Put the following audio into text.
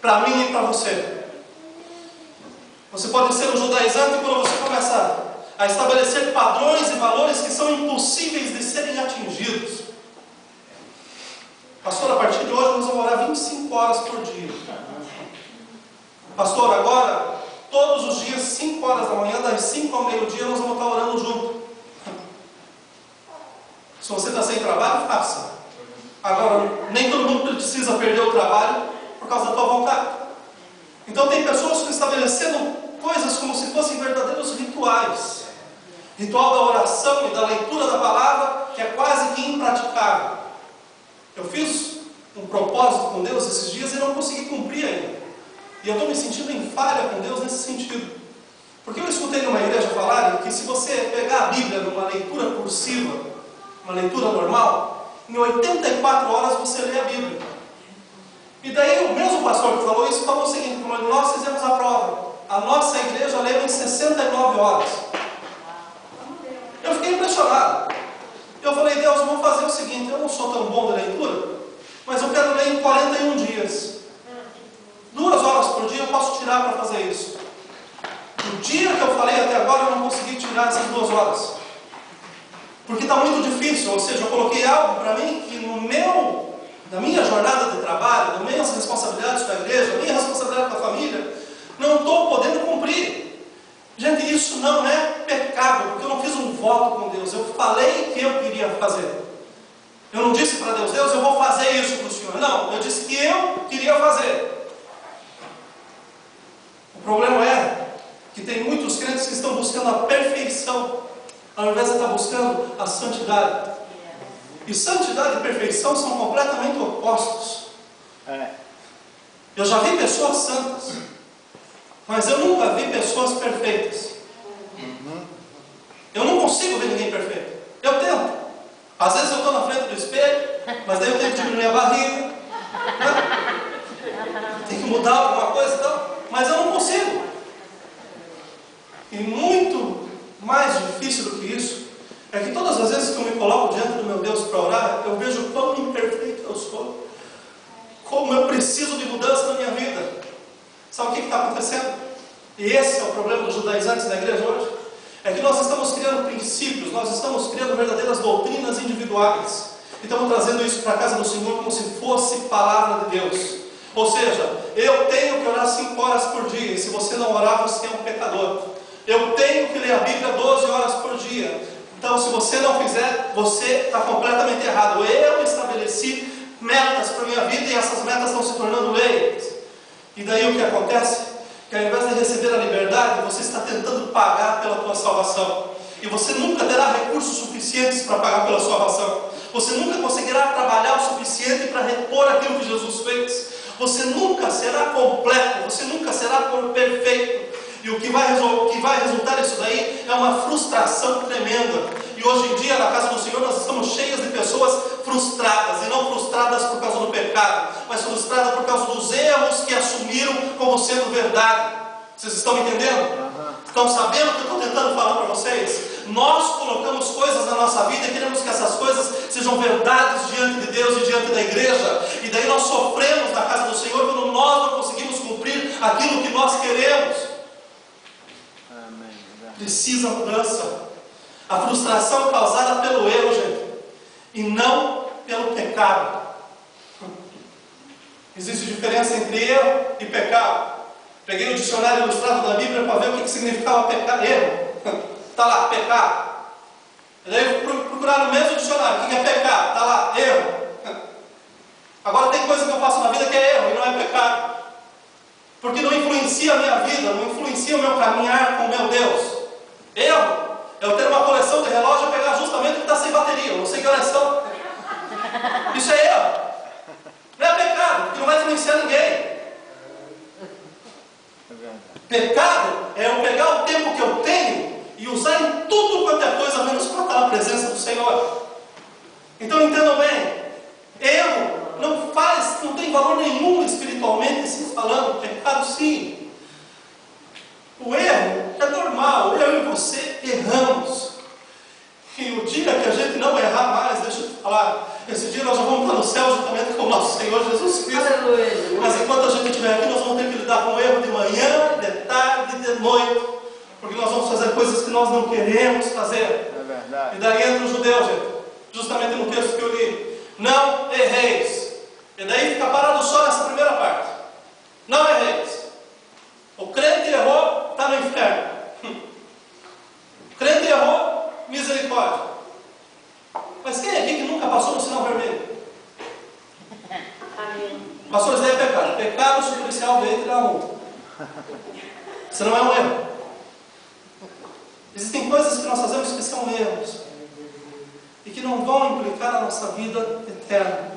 para mim e para você. Você pode ser um judaizante quando você começa a estabelecer padrões e valores que são impossíveis de serem atingidos. Pastor, a partir de hoje nós vamos orar 25 horas por dia. Pastor, agora, todos os dias, 5 horas da manhã, das 5 ao meio-dia, nós vamos estar orando junto. Se você está sem trabalho, faça. Agora, nem todo mundo precisa perder o trabalho por causa da tua vontade. Então tem pessoas que estabelecendo coisas como se fossem verdadeiros rituais. Ritual da oração e da leitura da palavra, que é quase que impraticável. Eu fiz um propósito com Deus esses dias e não consegui cumprir ainda. E eu estou me sentindo em falha com Deus nesse sentido. Porque eu escutei numa igreja falarem que se você pegar a Bíblia numa leitura cursiva, uma leitura normal, em 84 horas você lê a Bíblia. E daí o mesmo pastor que falou isso falou o seguinte: nós fizemos a prova. A nossa igreja leu em 69 horas. Eu fiquei impressionado. Eu falei: Deus, vamos fazer o seguinte, eu não sou tão bom de leitura, mas eu quero ler em 41 dias. 2 horas por dia eu posso tirar para fazer isso. O dia que eu falei até agora eu não consegui tirar essas 2 horas. Porque está muito difícil, ou seja, eu coloquei algo para mim que na minha jornada de trabalho, nas minhas responsabilidades com a igreja, na minha responsabilidade com a família, não estou podendo cumprir. Gente, isso não é pecado, porque eu não fiz um voto com Deus. Eu falei que eu queria fazer. Eu não disse para Deus: Deus, eu vou fazer isso para o Senhor. Não, eu disse que eu queria fazer. O problema é que tem muitos crentes que estão buscando a perfeição, ao invés de estar buscando a santidade. E santidade e perfeição são completamente opostos. Eu já vi pessoas santas, mas eu nunca vi pessoas perfeitas. Eu não consigo ver ninguém perfeito. Eu tento. Às vezes eu estou na frente do espelho, mas daí eu tenho que diminuir a barriga, né? Tem que mudar alguma coisa e tal, mas eu não consigo. E muito mais difícil do que isso é que todas as vezes que eu me coloco diante do meu Deus para orar, eu vejo quão imperfeito eu sou, como eu preciso de mudança na minha vida. Sabe o que está acontecendo? E esse é o problema dos judaizantes da igreja hoje. É que nós estamos criando princípios, nós estamos criando verdadeiras doutrinas individuais. E estamos trazendo isso para a casa do Senhor como se fosse palavra de Deus. Ou seja, eu tenho que orar 5 horas por dia, e se você não orar, você é um pecador. Eu tenho que ler a Bíblia 12 horas por dia. Então, se você não fizer, você está completamente errado. Eu estabeleci metas para a minha vida e essas metas estão se tornando leis. E daí o que acontece? Que ao invés de receber a liberdade, você está tentando pagar pela tua salvação. E você nunca terá recursos suficientes para pagar pela salvação. Você nunca conseguirá trabalhar o suficiente para repor aquilo que Jesus fez. Você nunca será completo, você nunca será perfeito. E o que vai resultar disso daí é uma frustração tremenda. E hoje em dia, na casa do Senhor, nós estamos cheios de pessoas frustradas. E não frustradas por causa do pecado, mas frustradas por causa dos erros que assumiram como sendo verdade. Vocês estão entendendo? Estão sabendo o que eu estou tentando falar para vocês? Nós colocamos coisas na nossa vida e queremos que essas coisas sejam verdades diante de Deus e diante da igreja. E daí nós sofremos na casa do Senhor quando nós não conseguimos cumprir aquilo que nós queremos. Precisa mudança. A frustração causada pelo erro, gente, e não pelo pecado. Existe diferença entre erro e pecado. Peguei o dicionário ilustrado da Bíblia para ver o que significava erro. Está lá, pecado. E daí procurar no mesmo dicionário o que é pecado. Está lá, erro. Agora tem coisa que eu faço na vida que é erro e não é pecado, porque não influencia a minha vida, não influencia o meu caminhar com o meu Deus. Erro é eu ter uma coleção de relógios e pegar justamente o que está sem bateria. Eu não sei que horas são. Isso é erro. Não é pecado, porque não vai influenciar ninguém. Pecado é eu pegar o tempo que eu tenho e usar em tudo quanto é coisa menos para estar na presença do Senhor. Então entendam bem, erro não tem valor nenhum espiritualmente se falando. Pecado sim. O erro é normal, eu e você erramos. E o dia que a gente não errar mais, deixa eu te falar, esse dia nós já vamos estar no céu juntamente com o nosso Senhor Jesus Cristo. Aleluia. Mas enquanto a gente estiver aqui, nós noite, porque nós vamos fazer coisas que nós não queremos fazer. É verdade. E daí entra o judeu, gente, justamente no texto que eu li. Não erreis. E daí fica parado só nessa primeira parte. Não erreis. O crente errou, está no inferno. O crente errou, misericórdia. Mas quem é aqui que nunca passou no sinal vermelho? Pastor, isso daí é pecado. Pecado se o policial veio e tirar a multa. Isso não é um erro. Existem coisas que nós fazemos que são erros e que não vão implicar na nossa vida eterna.